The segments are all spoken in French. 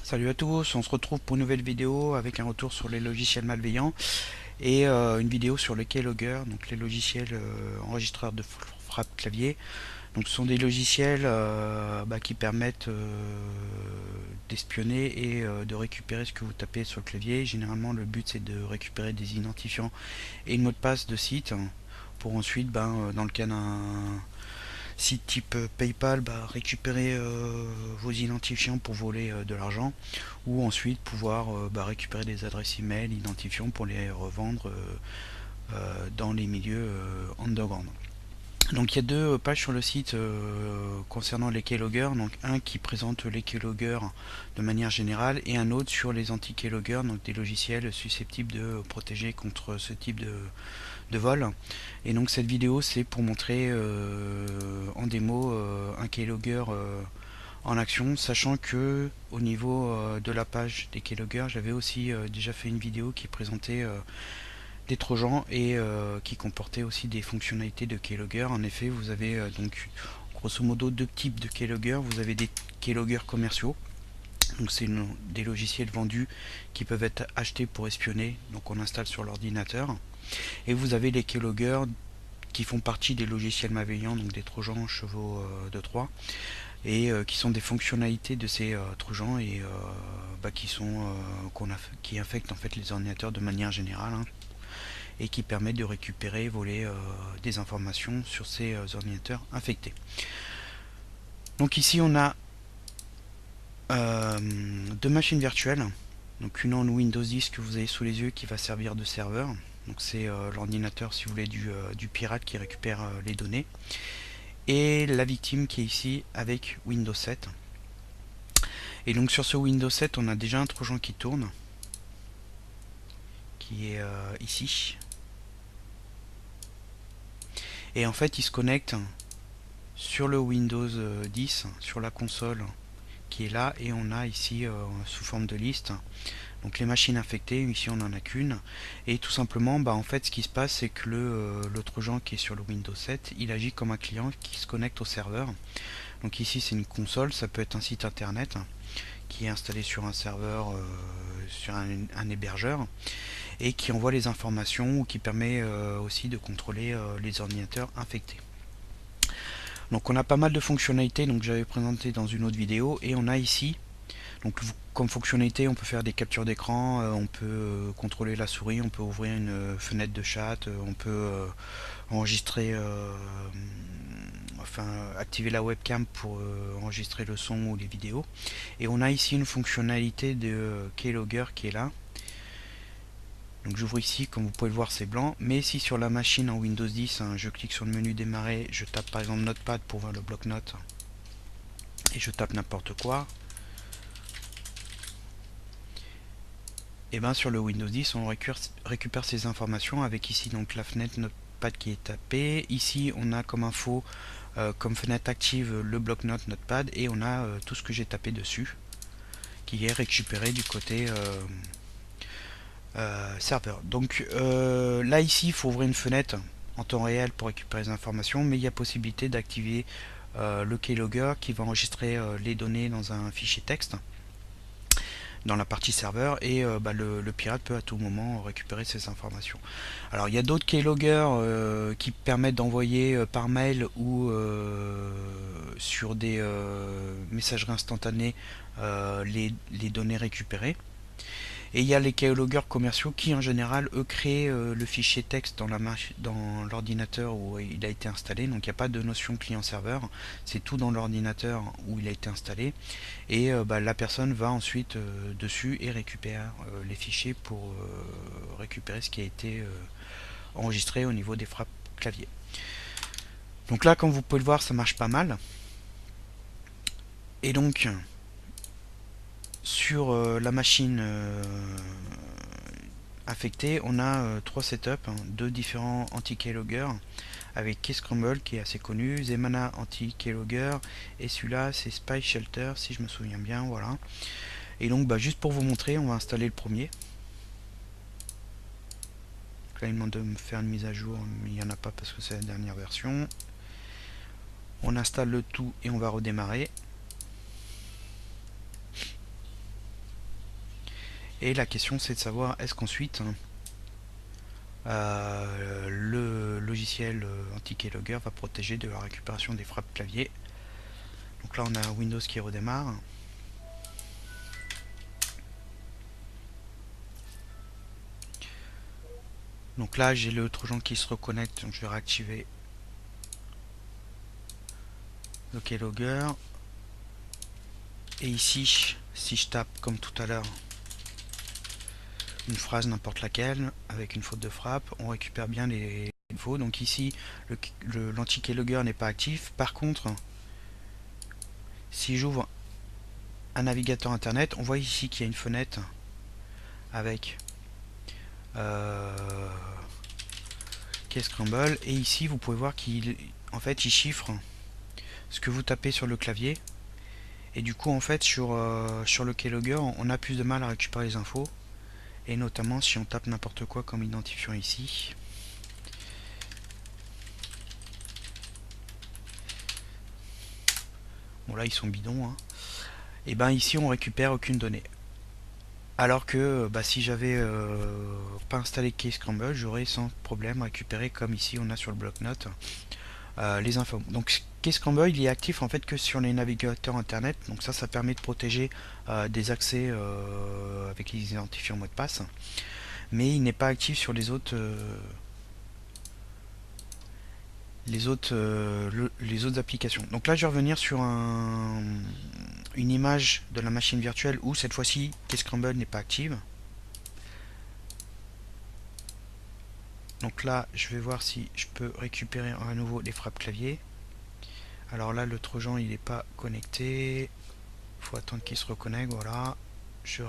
Salut à tous, on se retrouve pour une nouvelle vidéo avec un retour sur les logiciels malveillants et une vidéo sur les keylogger, donc les logiciels enregistreurs de frappe clavier. Donc ce sont des logiciels qui permettent d'espionner et de récupérer ce que vous tapez sur le clavier. Généralement le but c'est de récupérer des identifiants et le mot de passe de site pour ensuite, dans le cas d'un site type PayPal, récupérer vos identifiants pour voler de l'argent, ou ensuite pouvoir récupérer des adresses email identifiants pour les revendre dans les milieux underground. Donc il y a deux pages sur le site concernant les keyloggers, donc un qui présente les keyloggers de manière générale et un autre sur les anti-keyloggers, donc des logiciels susceptibles de protéger contre ce type de vol. Et donc cette vidéo c'est pour montrer en démo un keylogger en action, sachant que au niveau de la page des keyloggers, j'avais aussi déjà fait une vidéo qui présentait des trojans et qui comportait aussi des fonctionnalités de keylogger. En effet, vous avez donc grosso modo deux types de keylogger. Vous avez des keyloggers commerciaux, donc c'est des logiciels vendus qui peuvent être achetés pour espionner, donc on installe sur l'ordinateur. Et vous avez les keyloggers qui font partie des logiciels malveillants, donc des trojans chevaux de Troie, et qui sont des fonctionnalités de ces trojans et qui infectent en fait les ordinateurs de manière générale, et qui permettent de récupérer, voler des informations sur ces ordinateurs infectés. Donc ici on a deux machines virtuelles, donc une en Windows 10 que vous avez sous les yeux qui va servir de serveur. Donc c'est l'ordinateur, si vous voulez, du pirate qui récupère les données, et la victime qui est ici avec Windows 7. Et donc sur ce Windows 7 on a déjà un trojan qui tourne, qui est ici, et en fait il se connecte sur le Windows 10, sur la console qui est là, et on a ici sous forme de liste donc les machines infectées. Ici on n'en a qu'une, et tout simplement en fait ce qui se passe c'est que le trojan qui est sur le Windows 7 il agit comme un client qui se connecte au serveur. Donc ici c'est une console, ça peut être un site internet qui est installé sur un serveur, sur un hébergeur, et qui envoie les informations, ou qui permet aussi de contrôler les ordinateurs infectés. Donc on a pas mal de fonctionnalités, donc j'avais présenté dans une autre vidéo, et on a ici, donc comme fonctionnalité, on peut faire des captures d'écran, on peut contrôler la souris, on peut ouvrir une fenêtre de chat, on peut enregistrer, activer la webcam pour enregistrer le son ou les vidéos. Et on a ici une fonctionnalité de keylogger qui est là. Donc j'ouvre ici, comme vous pouvez le voir c'est blanc, mais si sur la machine en Windows 10, je clique sur le menu démarrer, je tape par exemple Notepad pour voir le bloc-notes, et je tape n'importe quoi, et sur le Windows 10 on récupère ces informations avec ici donc la fenêtre Notepad qui est tapée. Ici on a comme info, comme fenêtre active, le bloc-notes Notepad, et on a tout ce que j'ai tapé dessus qui est récupéré du côté serveur. Donc là ici il faut ouvrir une fenêtre en temps réel pour récupérer les informations, mais il y a possibilité d'activer le keylogger qui va enregistrer les données dans un fichier texte dans la partie serveur, et le pirate peut à tout moment récupérer ces informations. Alors il y a d'autres keyloggers qui permettent d'envoyer par mail ou sur des messageries instantanées les données récupérées. Et il y a les keyloggers commerciaux qui en général eux créent le fichier texte dans l'ordinateur où il a été installé. Donc il n'y a pas de notion client-serveur, c'est tout dans l'ordinateur où il a été installé, et la personne va ensuite dessus et récupère les fichiers pour récupérer ce qui a été enregistré au niveau des frappes clavier. Donc là comme vous pouvez le voir ça marche pas mal. Et donc sur la machine affectée, on a trois setups, deux différents anti-keylogger, avec Keyscramble qui est assez connu, Zemana anti-keylogger, et celui-là c'est Spy Shelter si je me souviens bien, voilà. Et donc juste pour vous montrer, on va installer le premier. Donc là il demande de me faire une mise à jour, mais il n'y en a pas parce que c'est la dernière version. On installe le tout et on va redémarrer. Et la question c'est de savoir est-ce qu'ensuite le logiciel anti-keylogger va protéger de la récupération des frappes clavier. Donc là on a Windows qui redémarre. Donc là j'ai le trojan qui se reconnecte, donc je vais réactiver le keylogger. Et ici, si je tape comme tout à l'heure une phrase n'importe laquelle avec une faute de frappe, on récupère bien les infos. Donc ici l'anti-keylogger n'est pas actif. Par contre, si j'ouvre un navigateur internet, on voit ici qu'il y a une fenêtre avec Keyscramble, et ici vous pouvez voir qu'il en fait il chiffre ce que vous tapez sur le clavier, et du coup en fait sur le keylogger on a plus de mal à récupérer les infos, et notamment si on tape n'importe quoi comme identifiant ici. Bon là ils sont bidons, hein. Et ben ici on récupère aucune donnée. Alors que si j'avais pas installé Keyscramble, j'aurais sans problème récupéré comme ici on a sur le bloc-notes les infos. Donc Keyscramble il est actif en fait que sur les navigateurs internet, donc ça permet de protéger des accès avec les identifiants mot de passe, mais il n'est pas actif sur les autres applications. Donc là je vais revenir sur une image de la machine virtuelle où cette fois-ci Keyscramble n'est pas active. Donc là je vais voir si je peux récupérer à nouveau les frappes clavier. Alors là le trojan il n'est pas connecté, il faut attendre qu'il se reconnecte. Voilà, je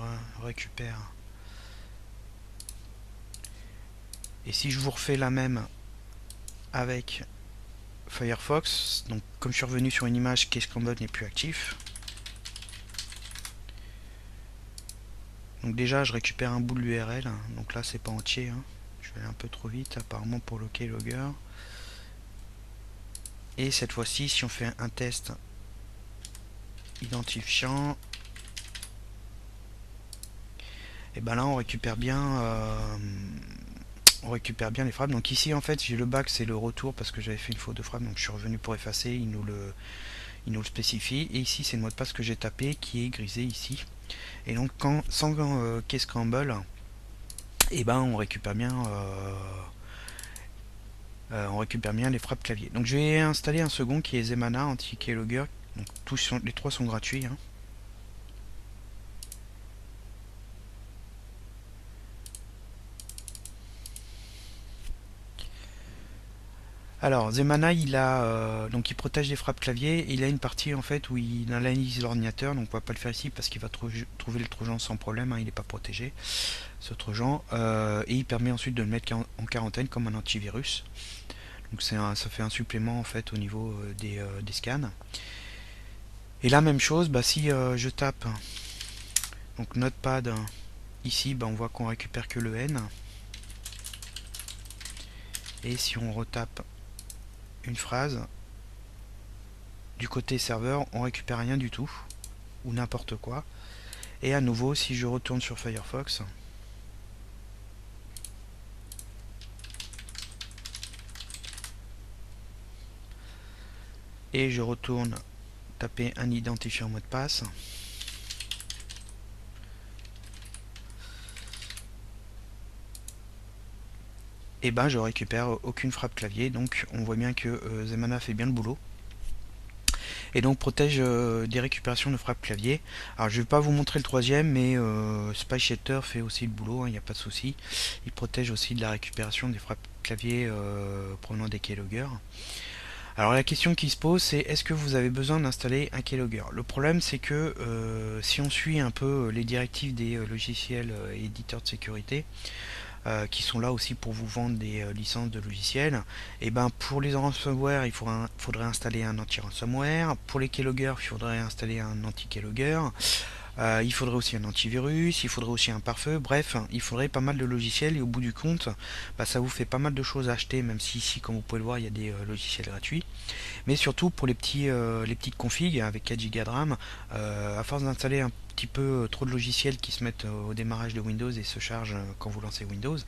récupère. Et si je vous refais la même avec Firefox, donc comme je suis revenu sur une image, Keyscramble n'est plus actif. Donc déjà je récupère un bout de l'URL, donc là c'est pas entier, hein. Je vais aller un peu trop vite apparemment pour le keylogger. Et cette fois-ci si on fait un test identifiant, et ben là on récupère bien les frappes. Donc ici en fait j'ai le back, c'est le retour parce que j'avais fait une faute de frappe, donc je suis revenu pour effacer, il nous le spécifie. Et ici c'est le mot de passe que j'ai tapé qui est grisé ici. Et donc sans Keyscramble, et ben on récupère bien les frappes clavier. Donc je vais installer un second qui est Zemana anti-keylogger. Donc les trois sont gratuits, hein. Alors Zemana donc il protège les frappes clavier. Il a une partie en fait où il analyse l'ordinateur, donc on va pas le faire ici parce qu'il va trouver le trojan sans problème, hein, il n'est pas protégé ce trojan, et il permet ensuite de le mettre en quarantaine comme un antivirus. Donc ça fait un supplément en fait au niveau des scans. Et la même chose, si je tape donc Notepad ici, on voit qu'on récupère que le N. Et si on retape une phrase, du côté serveur, on récupère rien du tout, ou n'importe quoi. Et à nouveau, si je retourne sur Firefox, et je retourne taper un identifiant mot de passe, et je récupère aucune frappe clavier. Donc on voit bien que Zemana fait bien le boulot et donc protège des récupérations de frappe clavier. Alors je vais pas vous montrer le troisième, mais Spy Shatter fait aussi le boulot, il n'y a pas de souci. Il protège aussi de la récupération des frappes clavier provenant des keyloggers. Alors la question qui se pose, c'est est-ce que vous avez besoin d'installer un keylogger? Le problème c'est que si on suit un peu les directives des logiciels et éditeurs de sécurité, qui sont là aussi pour vous vendre des licences de logiciels, et pour les ransomware il faudrait installer un anti-ransomware, pour les keyloggers il faudrait installer un anti-keylogger, Il faudrait aussi un antivirus, il faudrait aussi un pare-feu, bref, il faudrait pas mal de logiciels et au bout du compte, bah, ça vous fait pas mal de choses à acheter, même si ici, comme vous pouvez le voir, il y a des logiciels gratuits. Mais surtout pour les petites configs avec 4 Go de RAM, à force d'installer un petit peu trop de logiciels qui se mettent au démarrage de Windows et se chargent quand vous lancez Windows,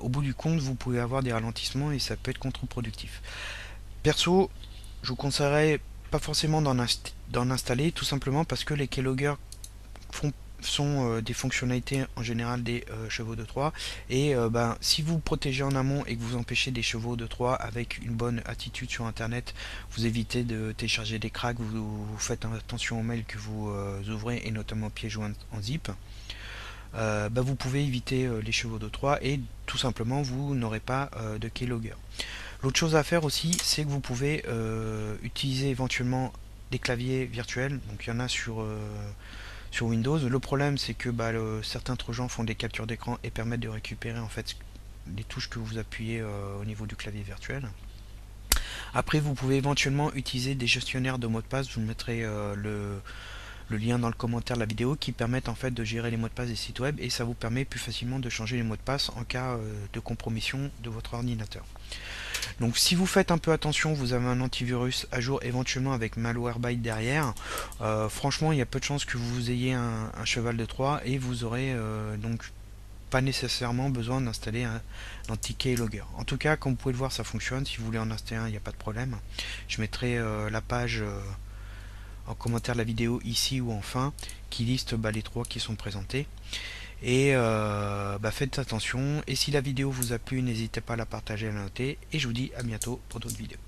au bout du compte, vous pouvez avoir des ralentissements et ça peut être contre-productif. Perso, je vous conseillerais pas forcément d'en installer, tout simplement parce que les keyloggers font sont des fonctionnalités en général des chevaux de Troie et ben, si vous protégez en amont et que vous empêchez des chevaux de Troie avec une bonne attitude sur internet, vous évitez de télécharger des cracks, vous faites attention aux mails que vous ouvrez et notamment pièges joints en zip, ben, vous pouvez éviter les chevaux de Troie et tout simplement vous n'aurez pas de keylogger. L'autre chose à faire aussi, c'est que vous pouvez utiliser éventuellement des claviers virtuels, donc il y en a sur Windows. Le problème, c'est que bah, certains trojans font des captures d'écran et permettent de récupérer en fait les touches que vous appuyez au niveau du clavier virtuel. Après, vous pouvez éventuellement utiliser des gestionnaires de mots de passe. Je vous mettrai le lien dans le commentaire de la vidéo qui permettent en fait de gérer les mots de passe des sites web et ça vous permet plus facilement de changer les mots de passe en cas de compromission de votre ordinateur. Donc si vous faites un peu attention, vous avez un antivirus à jour éventuellement avec Malwarebytes derrière, franchement il y a peu de chances que vous ayez un cheval de Troie et vous aurez donc pas nécessairement besoin d'installer un anti-keylogger. En tout cas, comme vous pouvez le voir, ça fonctionne. Si vous voulez en installer un, il n'y a pas de problème. Je mettrai la page en commentaire de la vidéo ici ou en fin qui liste les trois qui sont présentés. Et faites attention. Et si la vidéo vous a plu, n'hésitez pas à la partager, à la noter. Et je vous dis à bientôt pour d'autres vidéos.